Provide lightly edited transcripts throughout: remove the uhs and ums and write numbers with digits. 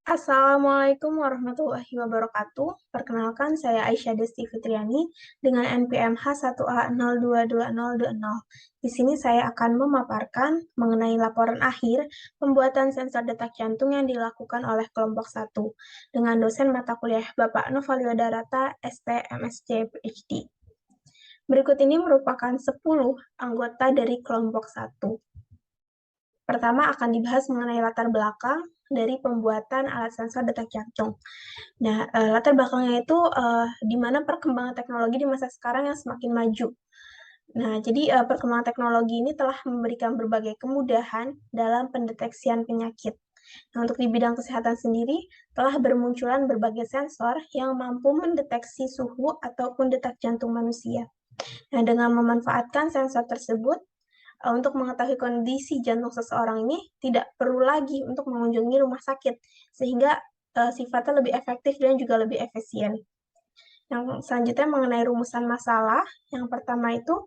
Assalamualaikum warahmatullahi wabarakatuh. Perkenalkan, saya Aisyah Desti Fitriani dengan NPM H1A022020. Di sini saya akan memaparkan mengenai laporan akhir pembuatan sensor detak jantung yang dilakukan oleh kelompok 1 dengan dosen mata kuliah Bapak Novalio Darata, ST, MSc, PhD. Berikut ini merupakan 10 anggota dari kelompok 1. Pertama akan dibahas mengenai latar belakang dari pembuatan alat sensor detak jantung. Nah, latar belakangnya itu di mana perkembangan teknologi di masa sekarang yang semakin maju. Nah, jadi perkembangan teknologi ini telah memberikan berbagai kemudahan dalam pendeteksian penyakit. Nah, untuk di bidang kesehatan sendiri, telah bermunculan berbagai sensor yang mampu mendeteksi suhu ataupun detak jantung manusia. Nah, dengan memanfaatkan sensor tersebut, untuk mengetahui kondisi jantung seseorang ini tidak perlu lagi untuk mengunjungi rumah sakit, sehingga sifatnya lebih efektif dan juga lebih efisien. Yang selanjutnya mengenai rumusan masalah, yang pertama itu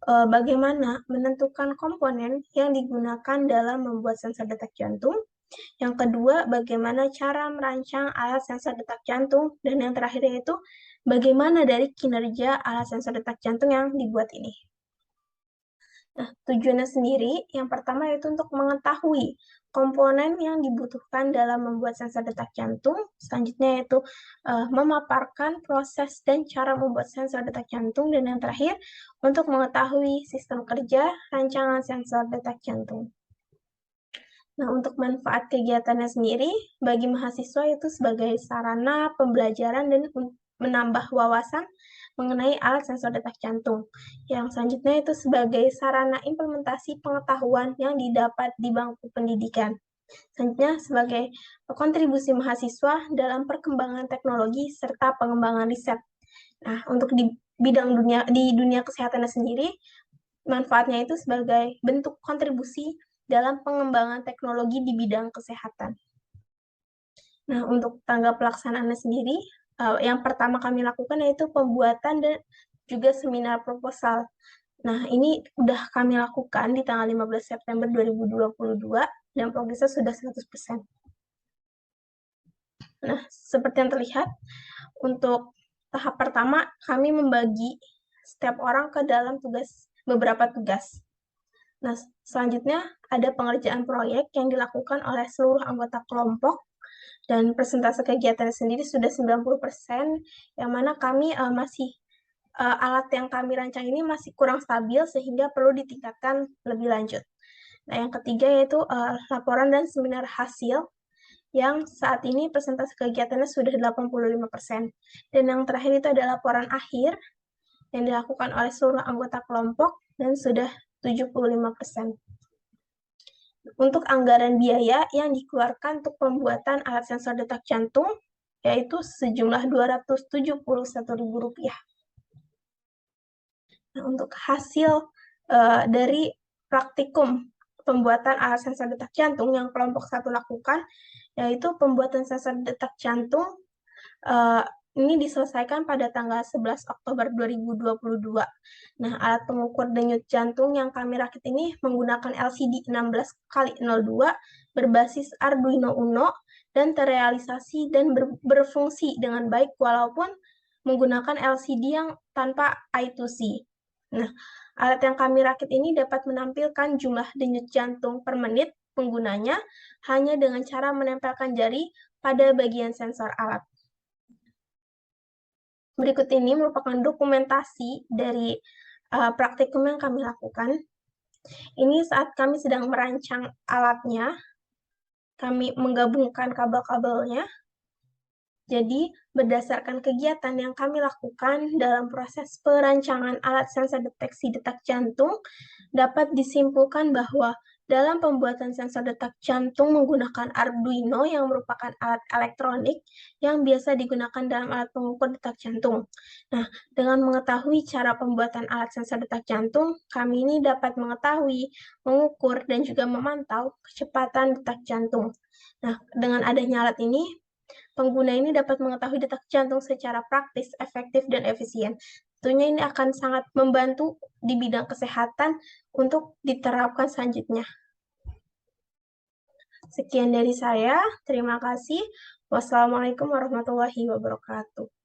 bagaimana menentukan komponen yang digunakan dalam membuat sensor detak jantung. Yang kedua, bagaimana cara merancang alat sensor detak jantung. Dan yang terakhir yaitu bagaimana dari kinerja alat sensor detak jantung yang dibuat ini. Nah, tujuannya sendiri, yang pertama yaitu untuk mengetahui komponen yang dibutuhkan dalam membuat sensor detak jantung. Selanjutnya yaitu memaparkan proses dan cara membuat sensor detak jantung. Dan yang terakhir, untuk mengetahui sistem kerja rancangan sensor detak jantung. Nah, untuk manfaat kegiatannya sendiri, bagi mahasiswa itu sebagai sarana pembelajaran dan menambah wawasan mengenai alat sensor detak jantung. Yang selanjutnya itu sebagai sarana implementasi pengetahuan yang didapat di bangku pendidikan. Selanjutnya sebagai kontribusi mahasiswa dalam perkembangan teknologi serta pengembangan riset. Nah, untuk di dunia kesehatannya sendiri, manfaatnya itu sebagai bentuk kontribusi dalam pengembangan teknologi di bidang kesehatan. Nah, untuk tangga pelaksanaannya sendiri, yang pertama kami lakukan yaitu pembuatan dan juga seminar proposal. Nah, ini udah kami lakukan di tanggal 15 September 2022 dan progresnya sudah 100%. Nah, seperti yang terlihat, untuk tahap pertama kami membagi setiap orang ke dalam beberapa tugas. Nah, selanjutnya ada pengerjaan proyek yang dilakukan oleh seluruh anggota kelompok dan persentase kegiatan sendiri sudah 90%, yang mana kami alat yang kami rancang ini masih kurang stabil sehingga perlu ditingkatkan lebih lanjut. Nah, yang ketiga yaitu laporan dan seminar hasil yang saat ini persentase kegiatannya sudah 85%. Dan yang terakhir itu adalah laporan akhir yang dilakukan oleh seluruh anggota kelompok dan sudah 75%. Untuk anggaran biaya yang dikeluarkan untuk pembuatan alat sensor detak jantung, yaitu sejumlah Rp271.000. Nah, untuk hasil dari praktikum pembuatan alat sensor detak jantung yang kelompok 1 lakukan, yaitu pembuatan sensor detak jantung ini diselesaikan pada tanggal 11 Oktober 2022. Nah, alat pengukur denyut jantung yang kami rakit ini menggunakan LCD 16x02 berbasis Arduino Uno dan terrealisasi dan berfungsi dengan baik walaupun menggunakan LCD yang tanpa I2C. Nah, alat yang kami rakit ini dapat menampilkan jumlah denyut jantung per menit penggunanya hanya dengan cara menempelkan jari pada bagian sensor alat. Berikut ini merupakan dokumentasi dari praktikum yang kami lakukan. Ini saat kami sedang merancang alatnya, kami menggabungkan kabel-kabelnya. Jadi, berdasarkan kegiatan yang kami lakukan dalam proses perancangan alat sensor deteksi detak jantung, dapat disimpulkan bahwa dalam pembuatan sensor detak jantung menggunakan Arduino yang merupakan alat elektronik yang biasa digunakan dalam alat pengukur detak jantung. Nah, dengan mengetahui cara pembuatan alat sensor detak jantung, kami ini dapat mengetahui, mengukur, dan juga memantau kecepatan detak jantung. Nah, dengan adanya alat ini, pengguna ini dapat mengetahui detak jantung secara praktis, efektif, dan efisien. Tentunya ini akan sangat membantu di bidang kesehatan untuk diterapkan selanjutnya. Sekian dari saya, terima kasih. Wassalamualaikum warahmatullahi wabarakatuh.